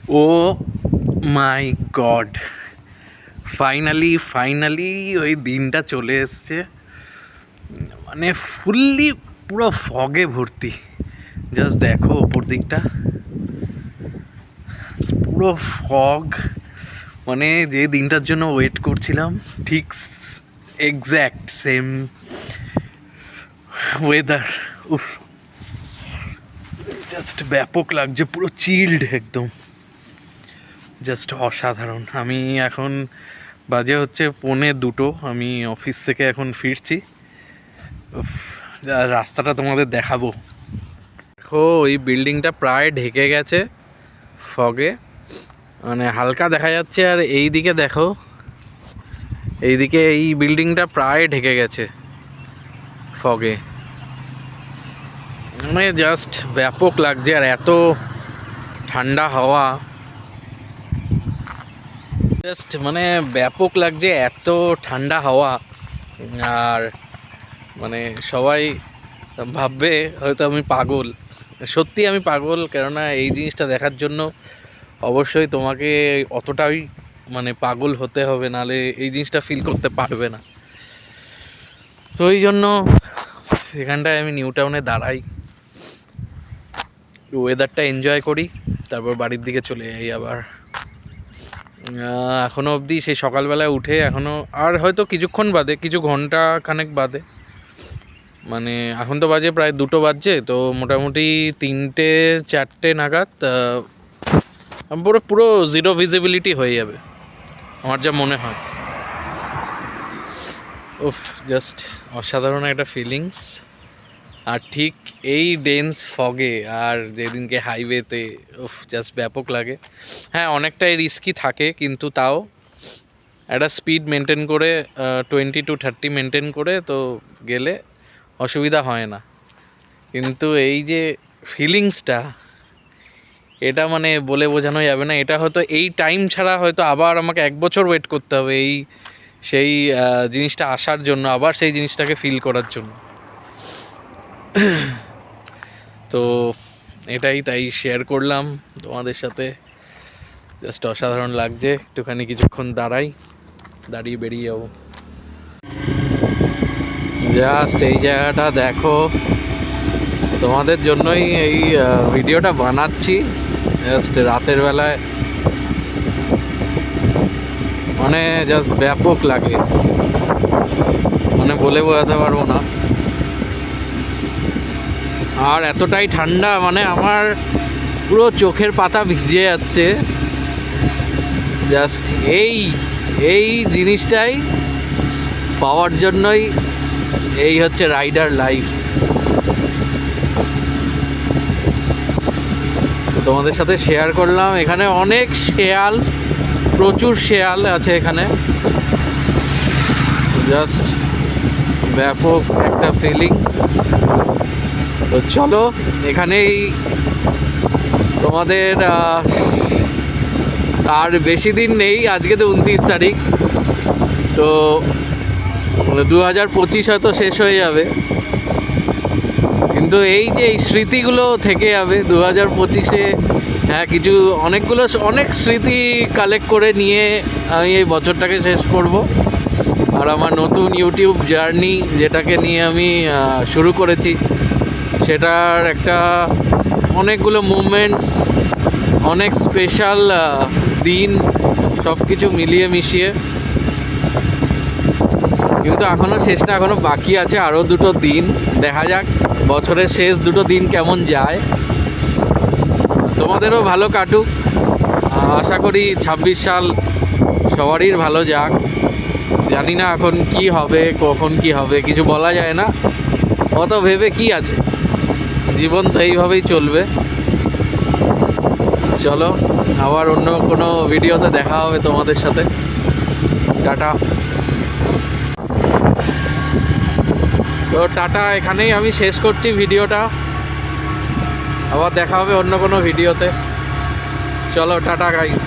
ও মাই god, finally ওই দিনটা চলে এসছে। মানে ফুললি পুরো ফগে ভর্তি। জাস্ট দেখো ওপর দিকটা পুরো ফগ। মানে যে দিনটার জন্য ওয়েট করছিলাম ঠিক এক্স্যাক্ট সেম ওয়েদার। উফ, জাস্ট ব্যাপক লাগছে, পুরো চিল্ড একদম, জাস্ট অসাধারণ। আমি এখন বাজে হচ্ছে 1:45, আমি অফিস থেকে এখন ফিরছি। রাস্তাটা তোমাদের দেখাবো। দেখো ওই বিল্ডিংটা প্রায় ঢেকে গেছে ফগে, মানে হালকা দেখা যাচ্ছে। আর এই দিকে দেখো, এইদিকে এই বিল্ডিংটা প্রায় ঢেকে গেছে ফগে। মানে জাস্ট ব্যাপক লাগছে। আর এত ঠান্ডা হাওয়া, জাস্ট মানে ব্যাপক লাগছে, এত ঠান্ডা হাওয়া। আর মানে সবাই ভাববে হয়তো আমি পাগল, সত্যি আমি পাগল। কেননা এই জিনিসটা দেখার জন্য অবশ্যই তোমাকে অতটাই মানে পাগল হতে হবে, নাহলে এই জিনিসটা ফিল করতে পারবে না। তো এই জন্য সেখানটায় আমি নিউ টাউনে দাঁড়াই, ওয়েদারটা এনজয় করি, তারপর বাড়ির দিকে চলে যাই আবার। এখনও অবধি সেই সকালবেলায় উঠে এখনও, আর হয়তো কিছুক্ষণ বাদে, কিছু ঘন্টা খানেক বাদে, মানে এখন তো বাজে প্রায় 2টো বাজছে, তো মোটামুটি 3টে-4টে নাগাদ পুরো জিরো ভিজিবিলিটি হয়ে যাবে আমার যা মনে হয়। উফ, জাস্ট অসাধারণ একটা ফিলিংস। আর ঠিক এই ডেন্স ফগে আর যেদিনকে হাইওয়েতে, উফ জাস্ট ব্যাপক লাগে। হ্যাঁ, অনেকটাই রিস্কি থাকে, কিন্তু তাও একটা স্পিড মেনটেন করে 20-30 মেনটেন করে তো গেলে অসুবিধা হয় না। কিন্তু এই যে ফিলিংসটা, এটা মানে বলে বোঝানো যাবে না। এটা হয়তো এই টাইম ছাড়া হয়তো আবার আমাকে 1 বছর ওয়েট করতে হবে এই সেই জিনিসটা আসার জন্য, আবার সেই জিনিসটাকে ফিল করার জন্য। তো এটাই, তাই শেয়ার করলাম তোমাদের সাথে। জাস্ট অসাধারণ লাগছে। একটুখানি কিছুক্ষণ দাঁড়িয়ে বেরিয়ে যাবো। জাস্ট এই জায়গাটা দেখো, তোমাদের জন্যই এই ভিডিওটা বানাচ্ছি। জাস্ট রাতের বেলায় মানে জাস্ট ব্যাপক লাগে, মানে বলে বোঝাতে পারবো না। আর এতটাই ঠান্ডা, মানে আমার পুরো চোখের পাতা ভিজে যাচ্ছে। জাস্ট এই জিনিসটাই পাওয়ার জন্যই এই হচ্ছে রাইডার লাইফ। তোমাদের সাথে শেয়ার করলাম। এখানে অনেক শেয়াল, প্রচুর শেয়াল আছে এখানে। জাস্ট ব্যাপক একটা ফিলিংস। তো চলো, এখানেই তোমাদের আর বেশি দিন নেই। আজকে তো 29 তারিখ, তো 2025 হয়তো শেষ হয়ে যাবে, কিন্তু এই যে এই স্মৃতিগুলো থেকে যাবে 2025-এ। হ্যাঁ, অনেক স্মৃতি কালেক্ট করে নিয়ে আমি এই বছরটাকে শেষ করব। আর আমার নতুন ইউটিউব জার্নি, যেটাকে নিয়ে আমি শুরু করেছি, সেটার একটা অনেকগুলো মুভমেন্টস, অনেক স্পেশাল দিন, সব কিছু মিলিয়ে মিশিয়ে। কিন্তু এখনও শেষ না, এখনও বাকি আছে আরও 2টো দিন। দেখা যাক বছরের শেষ 2টো দিন কেমন যায়। তোমাদেরও ভালো কাটুক, আশা করি 26 সাল সবারই ভালো যাক। জানি না এখন কি হবে, কখন কি হবে, কিছু বলা যায় না। অত ভেবে কি আছে, জীবন তো এইভাবেই চলবে। চলো, আবার অন্য কোনো ভিডিওতে দেখা হবে তোমাদের সাথে। টাটা। তো টাটা, এখানেই আমি শেষ করছি ভিডিওটা। আবার দেখা হবে অন্য কোনো ভিডিওতে। চলো, টাটা গাইস।